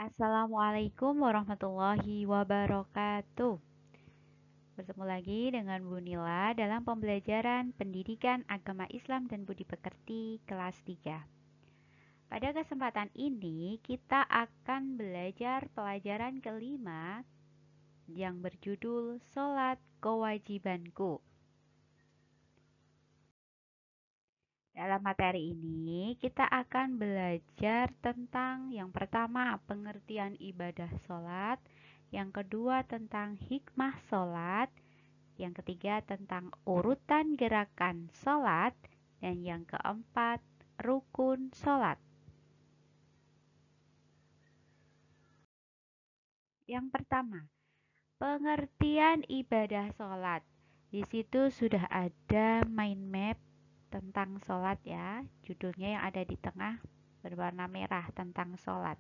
Assalamualaikum warahmatullahi wabarakatuh. Bertemu lagi dengan Bu Nila dalam pembelajaran Pendidikan Agama Islam dan Budi Pekerti kelas 3. Pada kesempatan ini kita akan belajar pelajaran kelima yang berjudul Sholat Kewajibanku. Dalam materi ini, kita akan belajar tentang yang pertama, pengertian ibadah sholat, yang kedua tentang hikmah sholat, yang ketiga tentang urutan gerakan sholat, dan yang keempat, rukun sholat. Yang pertama, pengertian ibadah sholat. Di situ sudah ada mind map tentang sholat ya, judulnya yang ada di tengah berwarna merah tentang sholat.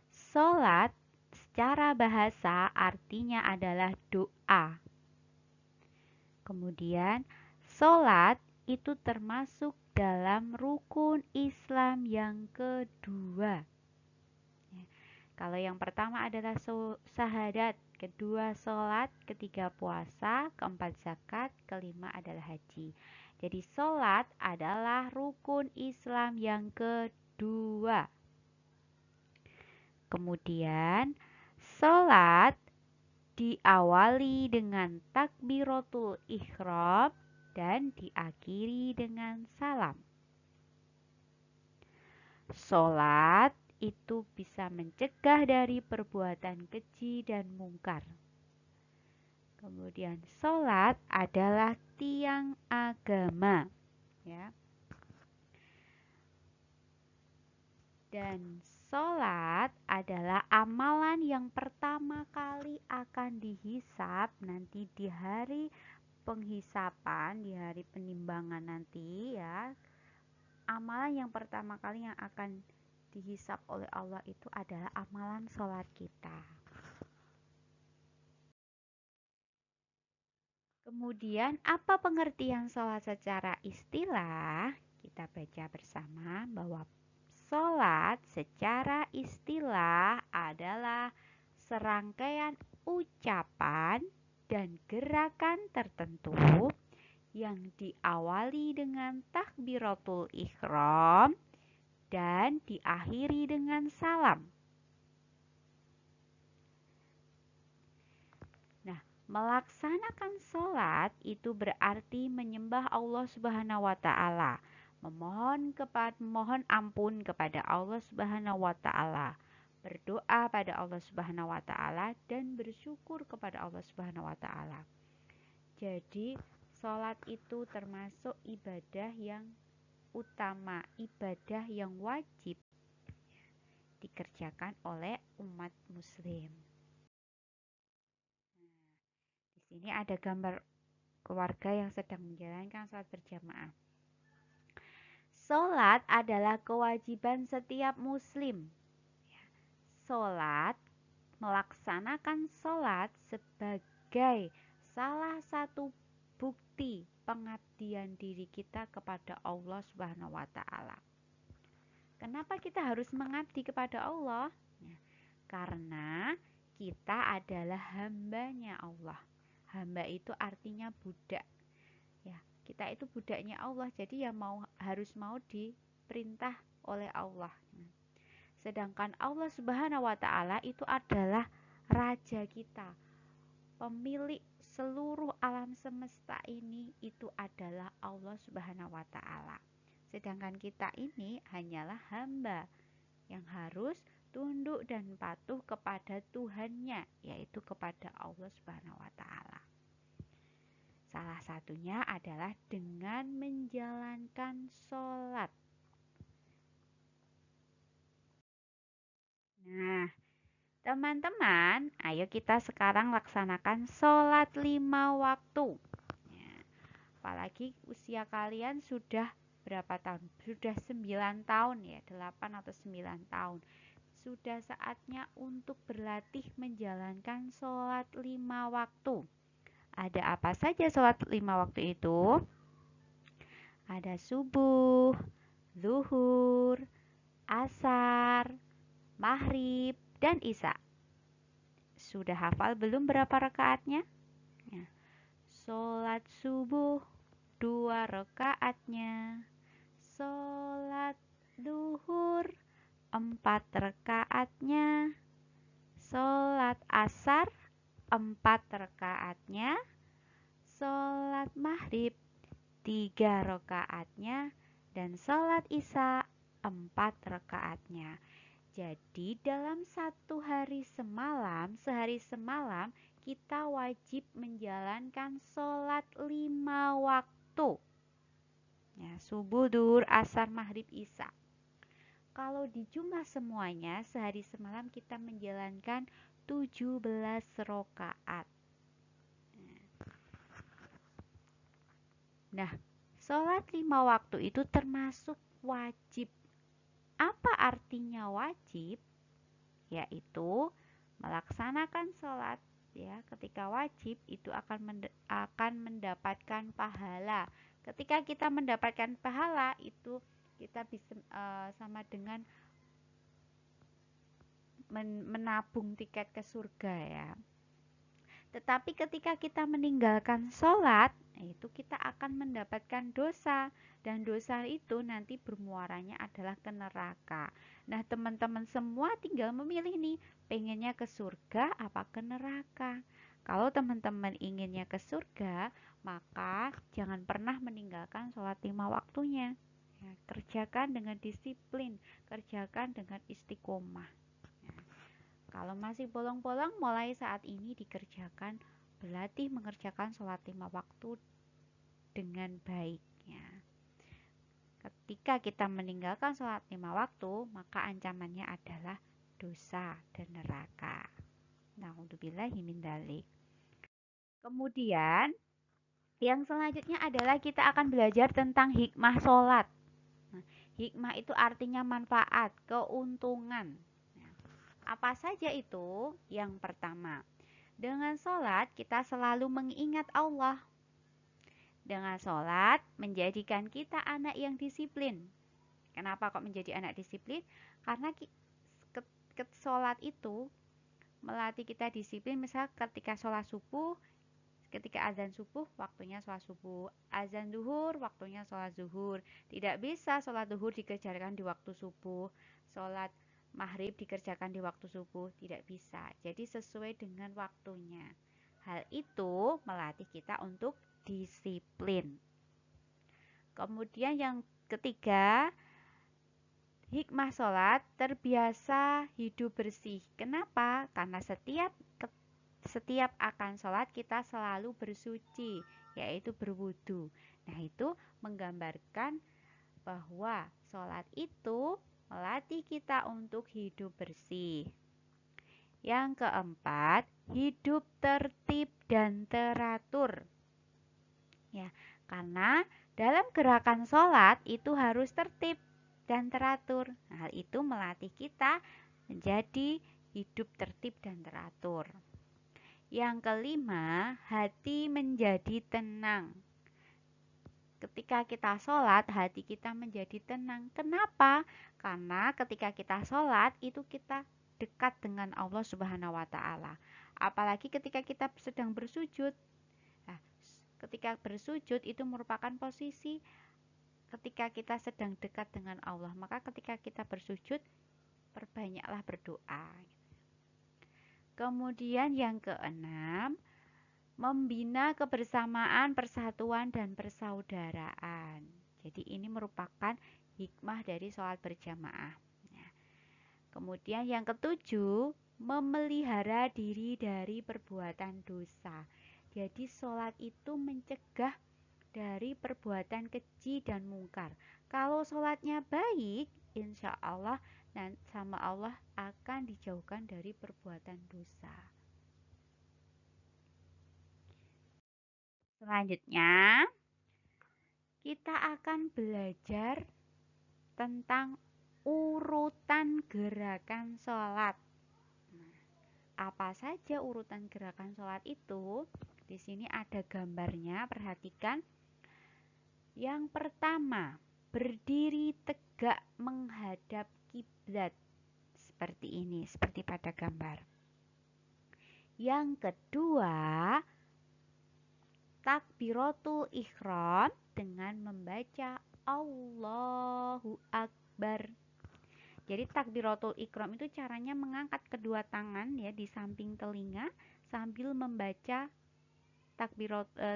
Sholat secara bahasa artinya adalah doa. Kemudian sholat itu termasuk dalam rukun Islam yang kedua. Kalau yang pertama adalah syahadat, kedua sholat, ketiga puasa, keempat zakat, kelima adalah haji. Jadi sholat adalah rukun Islam yang kedua. Kemudian sholat diawali dengan takbiratul ihram dan diakhiri dengan salam. Sholat itu bisa mencegah dari perbuatan keji dan mungkar. Kemudian sholat adalah tiang agama, ya. Dan sholat adalah amalan yang pertama kali akan dihisap nanti di hari penghisapan, di hari penimbangan nanti ya. Amalan yang pertama kali yang akan dihisap oleh Allah itu adalah amalan sholat kita. Kemudian apa pengertian sholat secara istilah? Kita baca bersama bahwa sholat secara istilah adalah serangkaian ucapan dan gerakan tertentu yang diawali dengan takbiratul ihram dan diakhiri dengan salam. Nah, melaksanakan sholat itu berarti menyembah Allah Subhanahu wa Ta'ala, memohon ampun kepada Allah Subhanahu wa Ta'ala, berdoa pada Allah Subhanahu wa Ta'ala, dan bersyukur kepada Allah Subhanahu wa Ta'ala. Jadi, sholat itu termasuk ibadah yang utama, ibadah yang wajib dikerjakan oleh umat muslim. Di sini ada gambar keluarga yang sedang menjalankan sholat berjamaah. Sholat adalah kewajiban setiap muslim. Sholat, melaksanakan sholat sebagai salah satu bukti pengabdian diri kita kepada Allah Subhanahu wa Ta'ala. Kenapa kita harus mengabdi kepada Allah? Karena kita adalah hambanya Allah. Hamba itu artinya budak. Ya, kita itu budaknya Allah. Jadi ya harus mau diperintah oleh Allah. Sedangkan Allah Subhanahu wa Ta'ala itu adalah raja kita. Pemilik seluruh alam semesta ini itu adalah Allah Subhanahu wa Ta'ala. Sedangkan kita ini hanyalah hamba yang harus tunduk dan patuh kepada Tuhannya, yaitu kepada Allah Subhanahu wa Ta'ala. Salah satunya adalah dengan menjalankan sholat. Nah, teman-teman, ayo kita sekarang laksanakan sholat 5 waktu. Ya, apalagi usia kalian sudah berapa tahun? Sudah 9 tahun ya, 8 atau 9 tahun. Sudah saatnya untuk berlatih menjalankan sholat 5 waktu. Ada apa saja sholat 5 waktu itu? Ada subuh, zuhur, asar, maghrib, dan isya. Sudah hafal belum berapa rakaatnya? Ya. Sholat subuh 2 rakaatnya. Sholat duhur 4 rakaatnya. Sholat asar 4 rakaatnya. Sholat maghrib 3 rakaatnya. Dan sholat isya 4 rakaatnya. Jadi dalam sehari semalam kita wajib menjalankan sholat 5 waktu. Ya, subuh, duhur, asar, maghrib, isya. Kalau dijumlah semuanya, sehari semalam kita menjalankan 17 rakaat. Nah, sholat 5 waktu itu termasuk wajib. Apa artinya wajib? Yaitu melaksanakan sholat ya, ketika wajib itu akan mendapatkan pahala. Ketika kita mendapatkan pahala itu kita bisa sama dengan menabung tiket ke surga ya. Tetapi ketika kita meninggalkan sholat, itu kita akan mendapatkan dosa. Dan dosa itu nanti bermuaranya adalah ke neraka. Nah, teman-teman semua tinggal memilih nih, pengennya ke surga apa ke neraka. Kalau teman-teman inginnya ke surga, maka jangan pernah meninggalkan sholat 5 waktunya. Ya, kerjakan dengan disiplin, kerjakan dengan istiqomah. Kalau masih bolong-bolong, mulai saat ini dikerjakan, berlatih mengerjakan sholat 5 waktu dengan baiknya. Ketika kita meninggalkan sholat 5 waktu, maka ancamannya adalah dosa dan neraka. Na'udzubillahi min dzalik. Kemudian, yang selanjutnya adalah kita akan belajar tentang hikmah sholat. Nah, hikmah itu artinya manfaat, keuntungan. Apa saja itu? Yang pertama, dengan sholat kita selalu mengingat Allah. Dengan sholat menjadikan kita anak yang disiplin. Kenapa kok menjadi anak disiplin? Karena sholat itu melatih kita disiplin. Misal ketika sholat subuh, ketika azan subuh, waktunya sholat subuh. Azan duhur, waktunya sholat zuhur. Tidak bisa sholat duhur dikerjakan di waktu subuh. Sholat maghrib dikerjakan di waktu subuh, tidak bisa. Jadi sesuai dengan waktunya. Hal itu melatih kita untuk disiplin. Kemudian yang ketiga, hikmah sholat terbiasa hidup bersih. Kenapa? Karena setiap akan sholat kita selalu bersuci, yaitu berwudu. Nah, itu menggambarkan bahwa sholat itu melatih kita untuk hidup bersih. Yang keempat, hidup tertib dan teratur. Ya, karena dalam gerakan sholat itu harus tertib dan teratur. Nah, hal itu melatih kita menjadi hidup tertib dan teratur. Yang kelima, hati menjadi tenang. Ketika kita sholat, hati kita menjadi tenang. Kenapa? Karena ketika kita sholat, itu kita dekat dengan Allah Subhanahu wa Ta'ala. Apalagi ketika kita sedang bersujud. Nah, ketika bersujud itu merupakan posisi ketika kita sedang dekat dengan Allah. Maka ketika kita bersujud, perbanyaklah berdoa. Kemudian yang keenam, membina kebersamaan, persatuan, dan persaudaraan. Jadi ini merupakan hikmah dari sholat berjamaah. Kemudian yang ketujuh, memelihara diri dari perbuatan dosa. Jadi sholat itu mencegah dari perbuatan keji dan mungkar. Kalau sholatnya baik, insya Allah dan sama Allah akan dijauhkan dari perbuatan dosa. Selanjutnya, kita akan belajar tentang urutan gerakan sholat. Nah, apa saja urutan gerakan sholat itu? Di sini ada gambarnya, perhatikan. Yang pertama, berdiri tegak menghadap kiblat seperti ini, seperti pada gambar. Yang kedua, takbiratul ihram dengan membaca Allahu Akbar. Jadi takbiratul ihram itu caranya mengangkat kedua tangan ya di samping telinga sambil membaca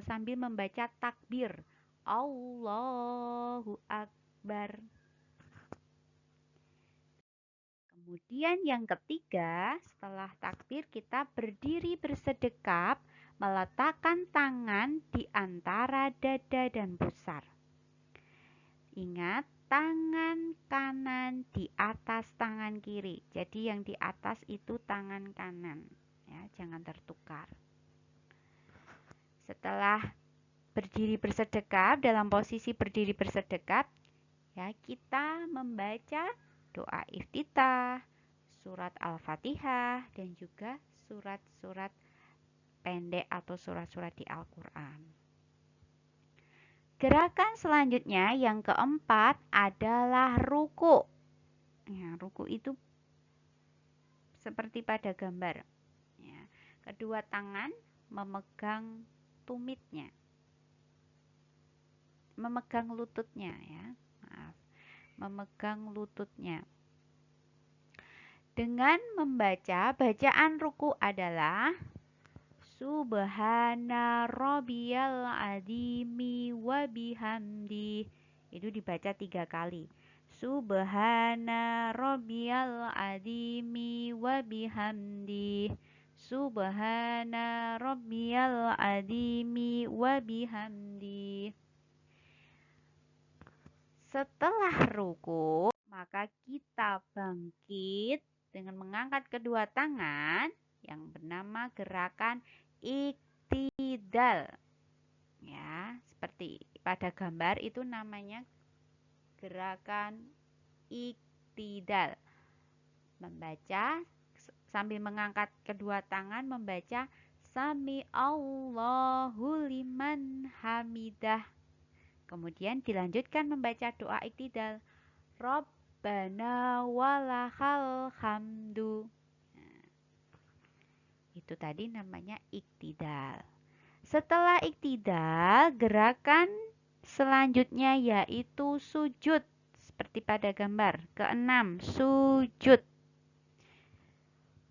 sambil membaca takbir Allahu Akbar. Kemudian yang ketiga, setelah takbir kita berdiri bersedekap, meletakkan tangan di antara dada dan pusar. Ingat, tangan kanan di atas tangan kiri. Jadi yang di atas itu tangan kanan, ya, jangan tertukar. Setelah berdiri bersedekap, dalam posisi berdiri bersedekap, ya, kita membaca doa iftitah, surat Al-Fatihah, dan juga surat-surat pendek atau surat-surat di Al-Quran. Gerakan selanjutnya yang keempat adalah ruku. Ya, ruku itu seperti pada gambar. Ya, kedua tangan memegang tumitnya, memegang lututnya, ya, maaf, memegang lututnya. Dengan membaca, bacaan ruku adalah Subhana rabbiyal azimi wa bihamdi. Itu dibaca 3 kali. Subhana rabbiyal azimi wa bihamdi. Subhana rabbiyal azimi wa bihamdi. Setelah ruku, maka kita bangkit dengan mengangkat kedua tangan yang bernama gerakan iktidal. Ya, seperti pada gambar itu namanya gerakan iktidal. Membaca sambil mengangkat kedua tangan, membaca Sami Allahu liman hamidah. Kemudian dilanjutkan membaca doa iktidal. Rabbana walakal hamdu. Nah, itu tadi namanya iktidal. Setelah iktidal, gerakan selanjutnya yaitu sujud. Seperti pada gambar. Keenam, sujud.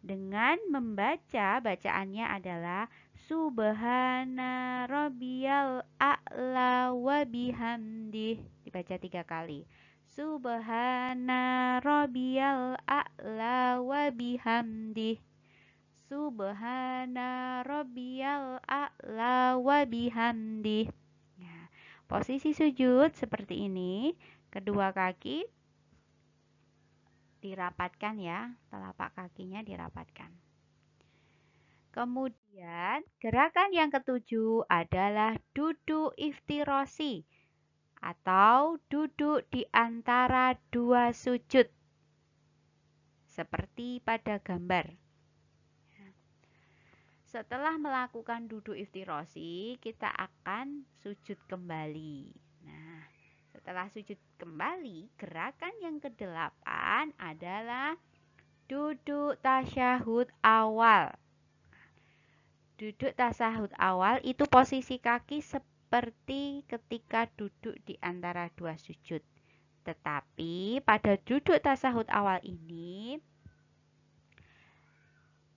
Dengan membaca, bacaannya adalah Subhana rabbiyal a'la wa bihamdih. Dibaca 3 kali. Subhana rabbiyal a'la wa bihamdih. Subhana rabbiyal a'la wa bihamdih. Ya, posisi sujud seperti ini. Kedua kaki dirapatkan ya, telapak kakinya dirapatkan. Kemudian gerakan yang ketujuh adalah duduk iftirosi atau duduk di antara dua sujud seperti pada gambar. Setelah melakukan duduk iftirosi, kita akan sujud kembali. Nah, setelah sujud kembali, gerakan yang kedelapan adalah duduk tasyahud awal. Duduk tasyahud awal itu posisi kaki seperti ketika duduk di antara dua sujud. Tetapi pada duduk tasyahud awal ini,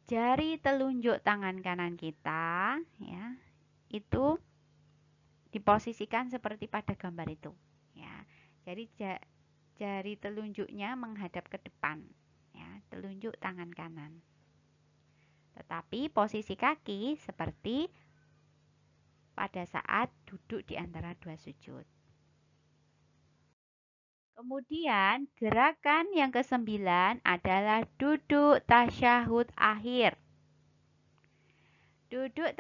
jari telunjuk tangan kanan kita ya, itu diposisikan seperti pada gambar itu ya. Jadi jari telunjuknya menghadap ke depan ya, telunjuk tangan kanan. Tetapi posisi kaki seperti pada saat duduk di antara dua sujud. Kemudian gerakan yang ke-9 adalah duduk tasyahud akhir. Duduk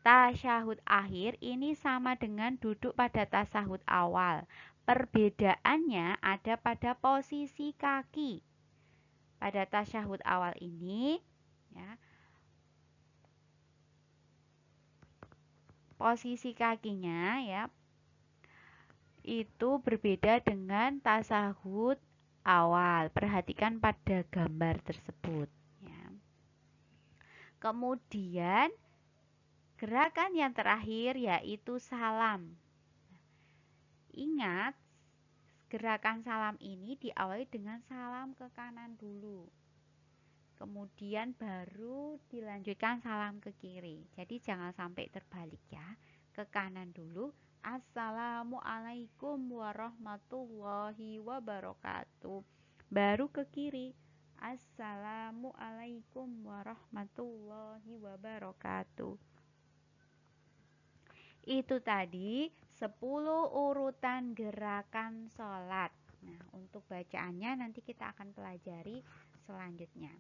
tasyahud akhir ini sama dengan duduk pada tasyahud awal. Perbedaannya ada pada posisi kaki. Pada tasyahud awal ini ya, posisi kakinya ya itu berbeda dengan tasyahud awal. Perhatikan pada gambar tersebut. Ya. Kemudian gerakan yang terakhir yaitu salam. Ingat, gerakan salam ini diawali dengan salam ke kanan dulu. Kemudian baru dilanjutkan salam ke kiri. Jadi jangan sampai terbalik ya. Ke kanan dulu. Assalamualaikum warahmatullahi wabarakatuh. Baru ke kiri. Assalamualaikum warahmatullahi wabarakatuh. Itu tadi 10 urutan gerakan sholat. Nah, untuk bacaannya nanti kita akan pelajari selanjutnya.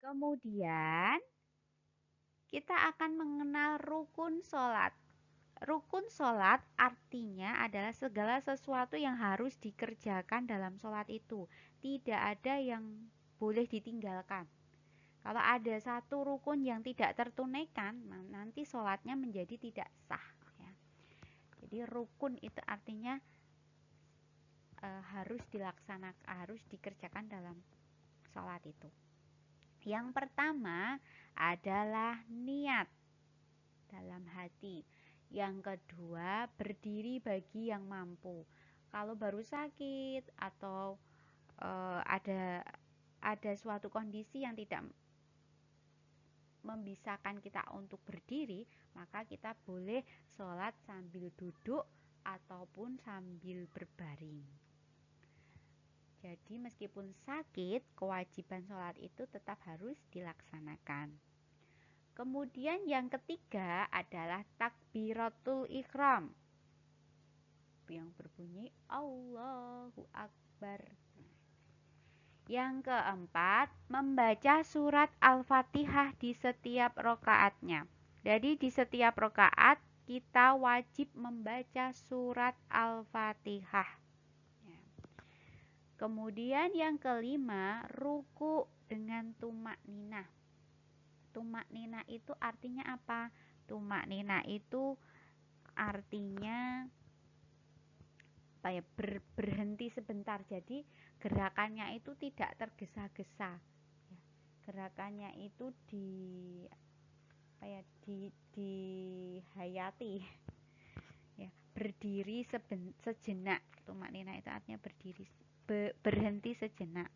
Kemudian kita akan mengenal rukun sholat. Rukun sholat artinya adalah segala sesuatu yang harus dikerjakan dalam sholat itu. Tidak ada yang boleh ditinggalkan. Kalau ada satu rukun yang tidak tertunaikan, nanti sholatnya menjadi tidak sah. Ya. Jadi rukun itu artinya harus dilaksanakan, harus dikerjakan dalam sholat itu. Yang pertama adalah niat dalam hati. Yang kedua, berdiri bagi yang mampu. Kalau baru sakit atau ada suatu kondisi yang tidak membisahkan kita untuk berdiri, maka kita boleh sholat sambil duduk ataupun sambil berbaring. Jadi meskipun sakit, kewajiban sholat itu tetap harus dilaksanakan. Kemudian yang ketiga adalah takbiratul ihram yang berbunyi Allahu Akbar. Yang keempat, membaca surat Al-Fatihah di setiap rokaatnya. Jadi di setiap rokaat kita wajib membaca surat Al-Fatihah. Kemudian yang kelima, ruku dengan tumak ninah. Tumak ninah itu artinya apa? Tumak ninah itu artinya berhenti sebentar. Jadi gerakannya itu tidak tergesa-gesa. Gerakannya itu dihayati. Ya, berdiri sejenak. Tumak ninah itu artinya berhenti sejenak.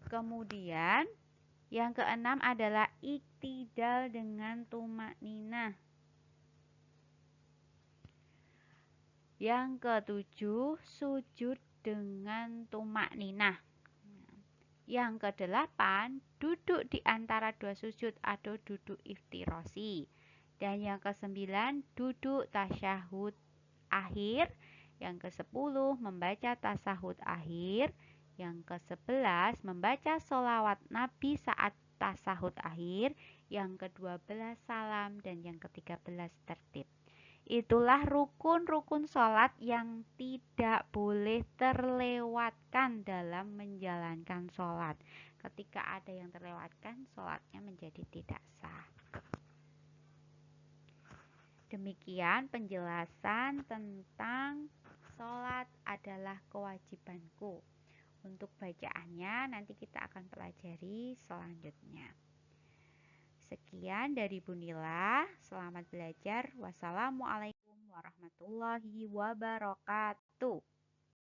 Kemudian yang keenam adalah iktidal dengan tumak ninah. Yang ketujuh, sujud dengan tumak ninah. Yang kedelapan, duduk di antara dua sujud atau duduk iftirosi. Dan yang kesembilan, duduk tasyahud akhir. Yang kesepuluh, membaca tasahud akhir. Yang ke-11, membaca sholawat Nabi saat tasahud akhir. Yang ke-12, salam. Dan yang ke-13, tertib. Itulah rukun-rukun sholat yang tidak boleh terlewatkan dalam menjalankan sholat. Ketika ada yang terlewatkan, sholatnya menjadi tidak sah. Demikian penjelasan tentang sholat adalah kewajibanku. Untuk bacaannya nanti kita akan pelajari selanjutnya. Sekian dari Bunila. Selamat belajar. Wassalamualaikum warahmatullahi wabarakatuh.